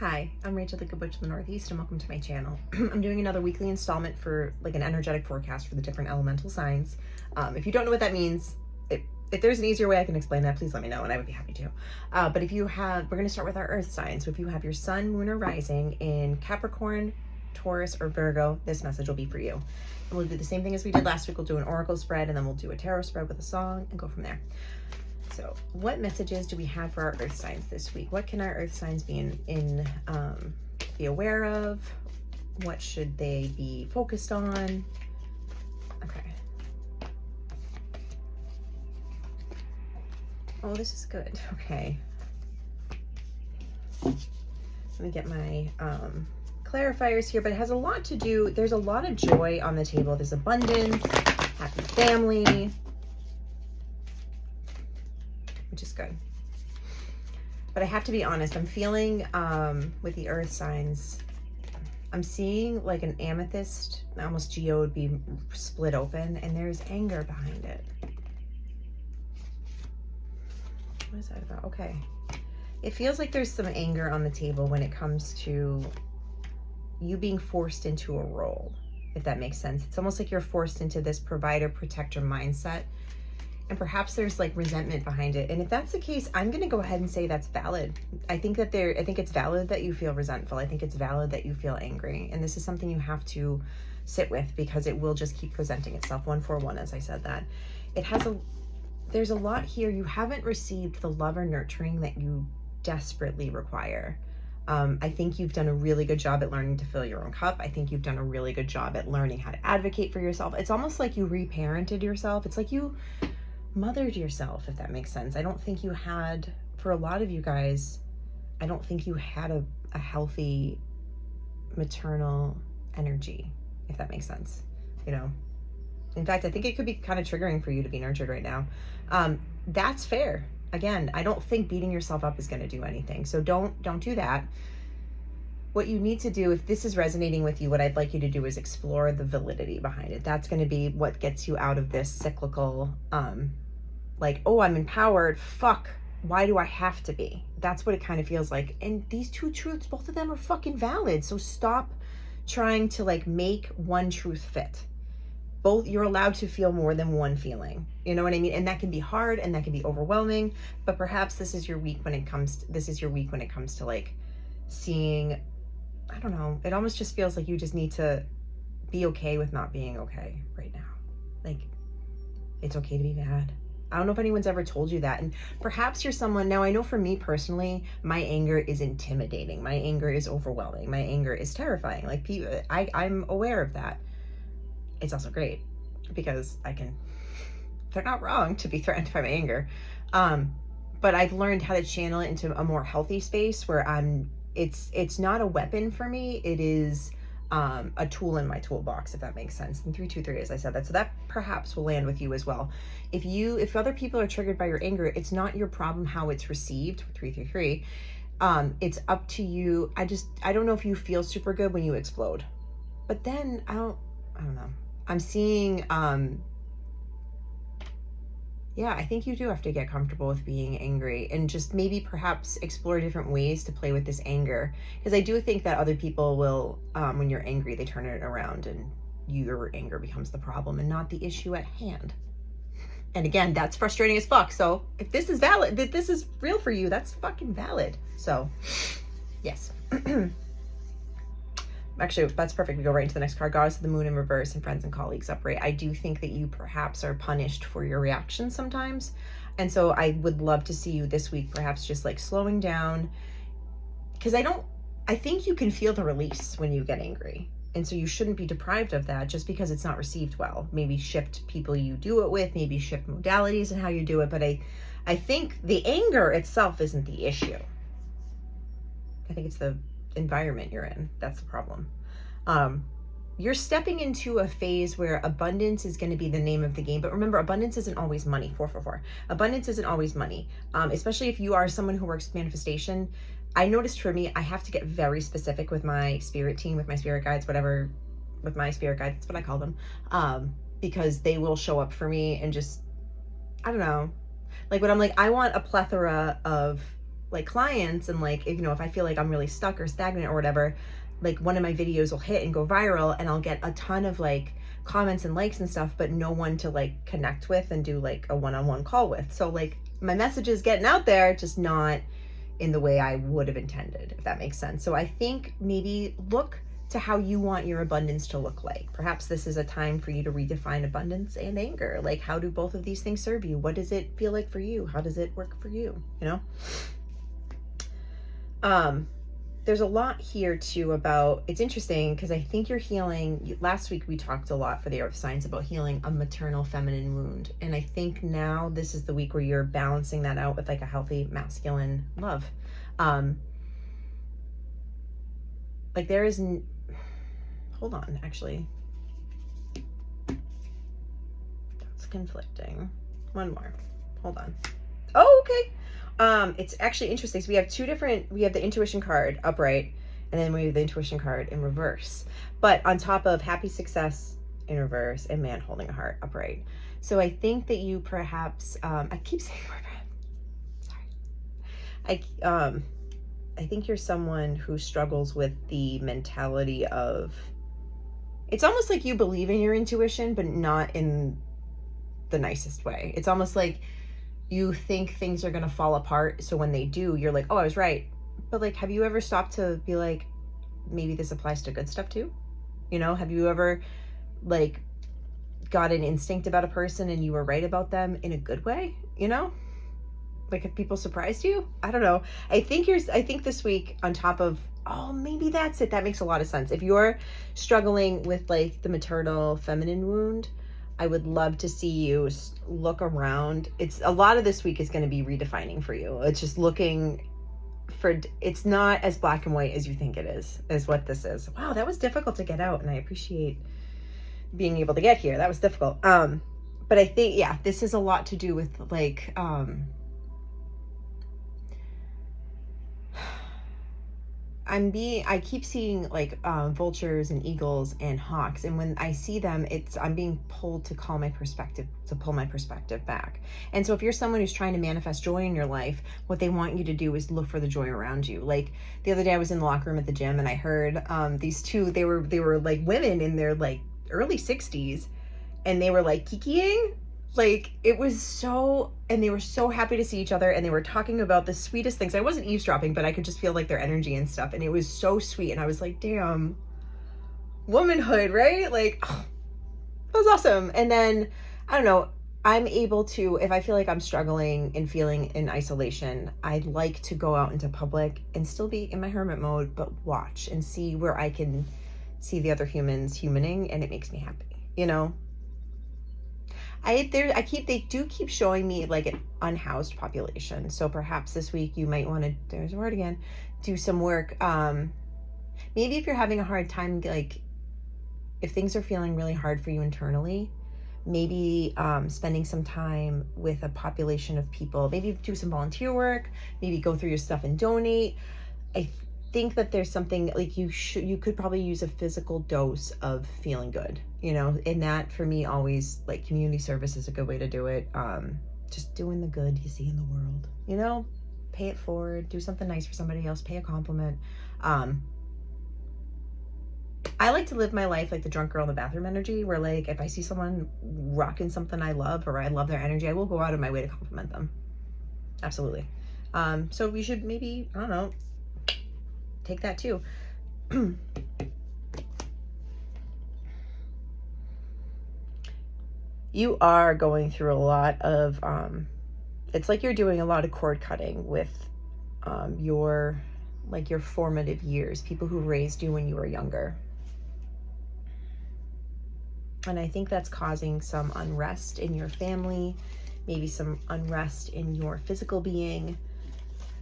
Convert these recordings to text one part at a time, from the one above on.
Hi, I'm Rachel, the Good Witch of the Northeast, and welcome to my channel. I'm doing another weekly installment for like an energetic forecast for the different elemental signs. If you don't know what that means, if there's an easier way I can explain that, please let me know and I would be happy to. But if you have, we're going to start with our earth signs. So if you have your sun, moon, or rising in Capricorn, Taurus, or Virgo, this message will be for you. And we'll do the same thing as we did last week. We'll do an oracle spread and then we'll do a tarot spread with a song and go from there. So what messages do we have for our earth signs this week? What can our earth signs be be aware of? What should they be focused on? Okay. Oh, this is good. Okay. Let me get my clarifiers here, but it has a lot to do. There's a lot of joy on the table. There's abundance, happy family, which is good. But I have to be honest, I'm feeling with the earth signs, I'm seeing like an amethyst, almost geode be split open, and there's anger behind it. What is that about? Okay. It feels like there's some anger on the table when it comes to you being forced into a role, if that makes sense. It's almost like you're forced into this provider protector mindset. And perhaps there's like resentment behind it. And if that's the case, I'm going to go ahead and say that's valid. I think it's valid that you feel resentful. I think it's valid that you feel angry. And this is something you have to sit with because it will just keep presenting itself. 141, as I said that. There's a lot here. You haven't received the love or nurturing that you desperately require. I think you've done a really good job at learning to fill your own cup. I think you've done a really good job at learning how to advocate for yourself. It's almost like you reparented yourself. It's like you mothered yourself, if that makes sense. I don't think you had, for a lot of you guys, I don't think you had a healthy maternal energy, if that makes sense. You know, in fact, I think it could be kind of triggering for you to be nurtured right now. That's fair. Again, I don't think beating yourself up is going to do anything. So don't do that. What you need to do, if this is resonating with you, what I'd like you to do is explore the validity behind it. That's going to be what gets you out of this cyclical, like, oh, I'm empowered. Fuck. Why do I have to be? That's what it kind of feels like. And these two truths, both of them are fucking valid. So stop trying to like make one truth fit. Both, you're allowed to feel more than one feeling. You know what I mean? And that can be hard and that can be overwhelming, but perhaps this is your week when it comes to like seeing, I don't know. It almost just feels like you just need to be okay with not being okay right now. Like, it's okay to be mad. I don't know if anyone's ever told you that. And perhaps you're someone, now I know for me personally, my anger is intimidating. My anger is overwhelming. My anger is terrifying. Like people, I'm aware of that. It's also great because they're not wrong to be threatened by my anger. But I've learned how to channel it into a more healthy space where it's not a weapon for me. It is a tool in my toolbox, if that makes sense. And 323, as I said that. So that perhaps will land with you as well. If other people are triggered by your anger, it's not your problem how it's received. 333. It's up to you. I don't know if you feel super good when you explode, but then I don't know. I'm seeing, yeah, I think you do have to get comfortable with being angry and just maybe perhaps explore different ways to play with this anger. Because I do think that other people will, when you're angry, they turn it around and your anger becomes the problem and not the issue at hand. And again, that's frustrating as fuck. So if this is valid, that this is real for you, that's fucking valid. So yes. Actually, that's perfect. We go right into the next card. Goddess of the Moon in reverse and Friends and Colleagues upright. I do think that you perhaps are punished for your reactions sometimes. And so I would love to see you this week, perhaps just like slowing down. Because I think you can feel the release when you get angry. And so you shouldn't be deprived of that just because it's not received well. Maybe shift people you do it with, maybe shift modalities and how you do it. But I think the anger itself isn't the issue. I think it's the environment you're in. That's the problem. You're stepping into a phase where abundance is going to be the name of the game. But remember, abundance isn't always money. 444. Abundance isn't always money. Especially if you are someone who works with manifestation. I noticed for me, I have to get very specific with my spirit team, with my spirit guides, whatever, with my spirit guides, that's what I call them. Because they will show up for me and just, I don't know. Like when I'm like, I want a plethora of like clients, and like, if, you know, if I feel like I'm really stuck or stagnant or whatever, like one of my videos will hit and go viral, and I'll get a ton of like comments and likes and stuff, but no one to like connect with and do like a one-on-one call with. So like my message is getting out there, just not in the way I would have intended, if that makes sense. So I think maybe look to how you want your abundance to look like. Perhaps this is a time for you to redefine abundance and anger. Like, how do both of these things serve you? What does it feel like for you? How does it work for you? You know? There's a lot here too about, it's interesting because I think you're healing. Last week we talked a lot for the earth signs about healing a maternal feminine wound. And I think now this is the week where you're balancing that out with like a healthy masculine love. Like there is, hold on, actually. That's conflicting. One more, hold on. Oh, okay. It's actually interesting. So we have two different, we have the intuition card upright, and then we have the intuition card in reverse, but on top of happy success in reverse and man holding a heart upright. So I think that you perhaps, I keep saying sorry. I think you're someone who struggles with the mentality of, it's almost like you believe in your intuition, but not in the nicest way. It's almost like you think things are going to fall apart. So when they do, you're like, oh, I was right. But like, have you ever stopped to be like, maybe this applies to good stuff too? You know, have you ever like got an instinct about a person and you were right about them in a good way? You know, like if people surprised you, I don't know. I think this week on top of, oh, maybe that's it. That makes a lot of sense. If you're struggling with like the maternal feminine wound, I would love to see you look around. It's a lot of this week is going to be redefining for you. It's just looking for, it's not as black and white as you think it is what this is. Wow, that was difficult to get out, and I appreciate being able to get here. That was difficult. But I think, yeah, this is a lot to do with like, I keep seeing like vultures and eagles and hawks, and when I see them, I'm being pulled to pull my perspective back. And so if you're someone who's trying to manifest joy in your life, what they want you to do is look for the joy around you. Like the other day I was in the locker room at the gym, and I heard these two, they were like women in their like early 60s, and they were like kikiing. Like it was so, and they were so happy to see each other, and they were talking about the sweetest things. I wasn't eavesdropping, but I could just feel like their energy and stuff, and it was so sweet. And I was like, damn, womanhood, right? Like, oh, that was awesome. And then I don't know, I'm able to, if I feel like I'm struggling and feeling in isolation, I'd like to go out into public and still be in my hermit mode, but watch and see where I can see the other humans humaning, and it makes me happy, you know? They do keep showing me like an unhoused population. So perhaps this week you might want to, there's a word again, do some work. Maybe if you're having a hard time, like if things are feeling really hard for you internally, maybe spending some time with a population of people, maybe do some volunteer work, maybe go through your stuff and donate. I think that there's something like you could probably use a physical dose of feeling good, you know, and that for me always, like, community service is a good way to do it. Just doing the good you see in the world, you know, pay it forward, do something nice for somebody else, pay a compliment. I like to live my life like the drunk girl in the bathroom energy, where like if I see someone rocking something I love, or I love their energy, I will go out of my way to compliment them. Absolutely. So we should maybe, I don't know, take that too. You are going through a lot of, it's like you're doing a lot of cord cutting with your formative years, people who raised you when you were younger. And I think that's causing some unrest in your family, maybe some unrest in your physical being.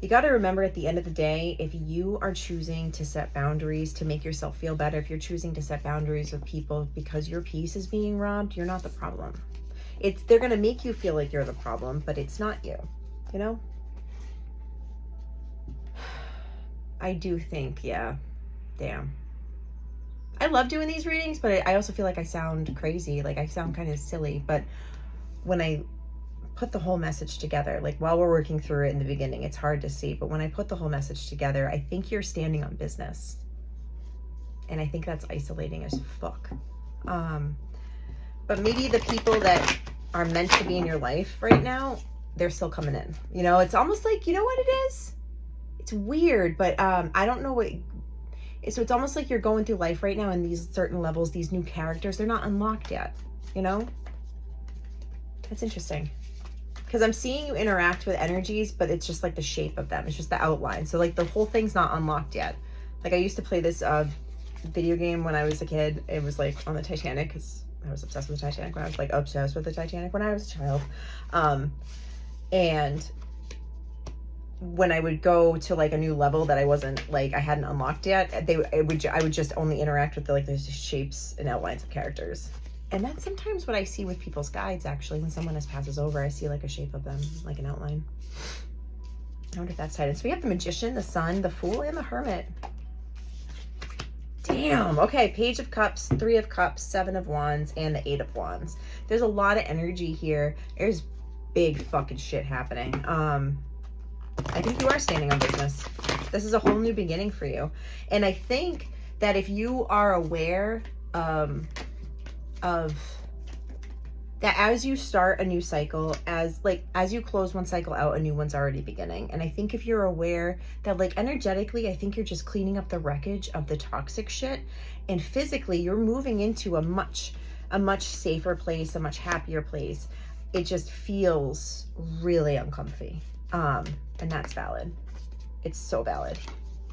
You got to remember, at the end of the day, if you are choosing to set boundaries to make yourself feel better, if you're choosing to set boundaries with people because your peace is being robbed, you're not the problem. They're going to make you feel like you're the problem, but it's not you, you know? I do think, yeah, damn. I love doing these readings, but I also feel like I sound crazy. Like I sound kind of silly, but when I put the whole message together, like while we're working through it in the beginning, it's hard to see, but when I put the whole message together, I think you're standing on business. And I think that's isolating as fuck. But maybe the people that are meant to be in your life right now, they're still coming in. You know, it's almost like, you know what it is? It's weird, but I don't know what. So it's almost like you're going through life right now, and these certain levels, these new characters, they're not unlocked yet, you know? That's interesting. Because I'm seeing you interact with energies, but it's just like the shape of them. It's just the outline. So like the whole thing's not unlocked yet. Like I used to play this video game when I was a kid. It was like on the Titanic, because I was obsessed with the Titanic when I was like obsessed with the Titanic when I was a child. And when I would go to like a new level that I wasn't like, I hadn't unlocked yet, I would just only interact with the shapes and outlines of characters. And that's sometimes what I see with people's guides, actually. When someone else passes over, I see like a shape of them, like an outline. I wonder if that's tied in. So we have the Magician, the Sun, the Fool, and the Hermit. Damn. Okay, Page of Cups, 3 of Cups, 7 of Wands, and the 8 of Wands. There's a lot of energy here. There's big fucking shit happening. I think you are standing on business. This is a whole new beginning for you. And I think that if you are aware of that, as you start a new cycle, as you close one cycle out, a new one's already beginning. And I think if you're aware that like energetically, I think you're just cleaning up the wreckage of the toxic shit, and physically you're moving into a much safer place, a much happier place. It just feels really uncomfy. And that's valid. It's so valid.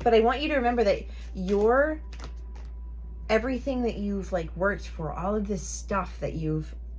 But I want you to remember that everything that you've like worked for, all of this stuff that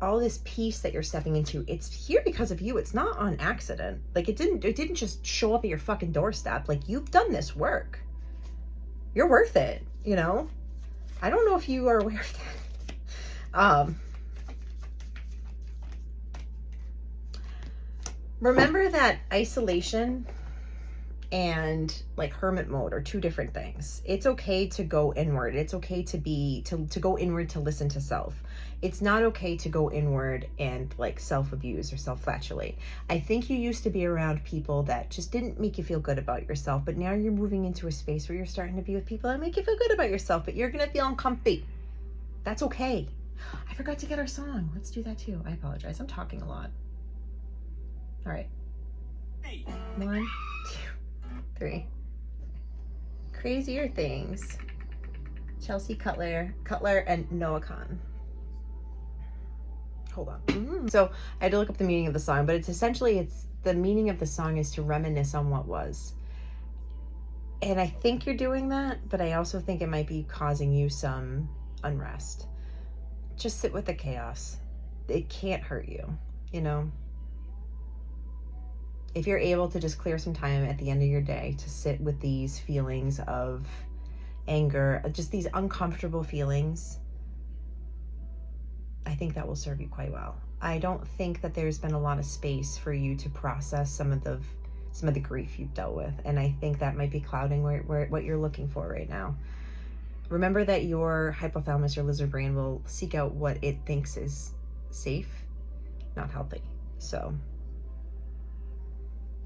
all this peace that you're stepping into, it's here because of you. It's not on accident. Like it didn't just show up at your fucking doorstep. Like you've done this work. You're worth it, you know? I don't know if you are aware of that. Remember that isolation and like hermit mode are two different things. It's okay to go inward. It's okay to go inward to listen to self. It's not okay to go inward and like self-abuse or self-flatulate. I think you used to be around people that just didn't make you feel good about yourself, but now you're moving into a space where you're starting to be with people that make you feel good about yourself, but you're going to feel uncomfy. That's okay. I forgot to get our song. Let's do that too. I apologize. I'm talking a lot. All right. 1, 2, 3. Crazier Things. Chelsea Cutler, and Noah Kahan. Hold on. So I had to look up the meaning of the song, but it's the meaning of the song is to reminisce on what was. And I think you're doing that, but I also think it might be causing you some unrest. Just sit with the chaos. It can't hurt you, you know? If you're able to just clear some time at the end of your day to sit with these feelings of anger, just these uncomfortable feelings, I think that will serve you quite well. I don't think that there's been a lot of space for you to process some of the grief you've dealt with, and I think that might be clouding what you're looking for right now. Remember that your hypothalamus, your lizard brain, will seek out what it thinks is safe, not healthy. So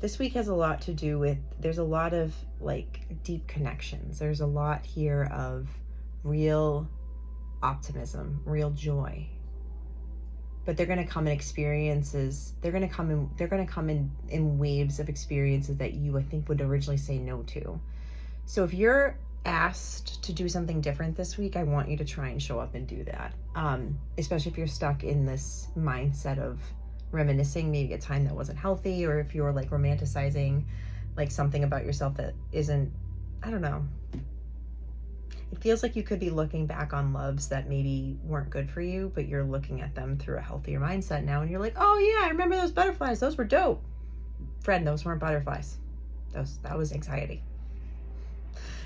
this week has a lot to do with, there's a lot of like deep connections. There's a lot here of real optimism, real joy. But they're going to come in experiences. They're going to come in waves of experiences that you, I think, would originally say no to. So if you're asked to do something different this week, I want you to try and show up and do that. Especially if you're stuck in this mindset of reminiscing maybe a time that wasn't healthy, or if you're like romanticizing like something about yourself that isn't, I don't know. It feels like you could be looking back on loves that maybe weren't good for you, but you're looking at them through a healthier mindset now, and you're like, oh yeah, I remember those butterflies. Those were dope. Friend, those weren't butterflies. That was anxiety.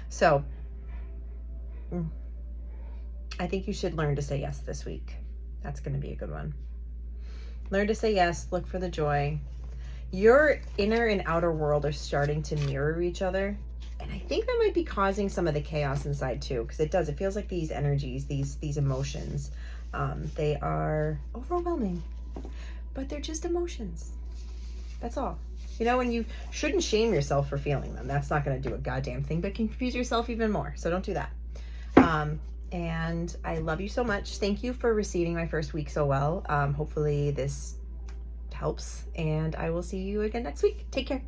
So I think you should learn to say yes this week. That's going to be a good one. Learn to say yes. Look for the joy. Your inner and outer world are starting to mirror each other. And I think that might be causing some of the chaos inside too, because it feels like these energies, these emotions, they are overwhelming. but they're just emotions. That's all. You know, and you shouldn't shame yourself for feeling them. That's not going to do a goddamn thing, but confuse yourself even more. So don't do that. And I love you so much. Thank you for receiving my first week so well. Hopefully this helps, and I will see you again next week. Take care.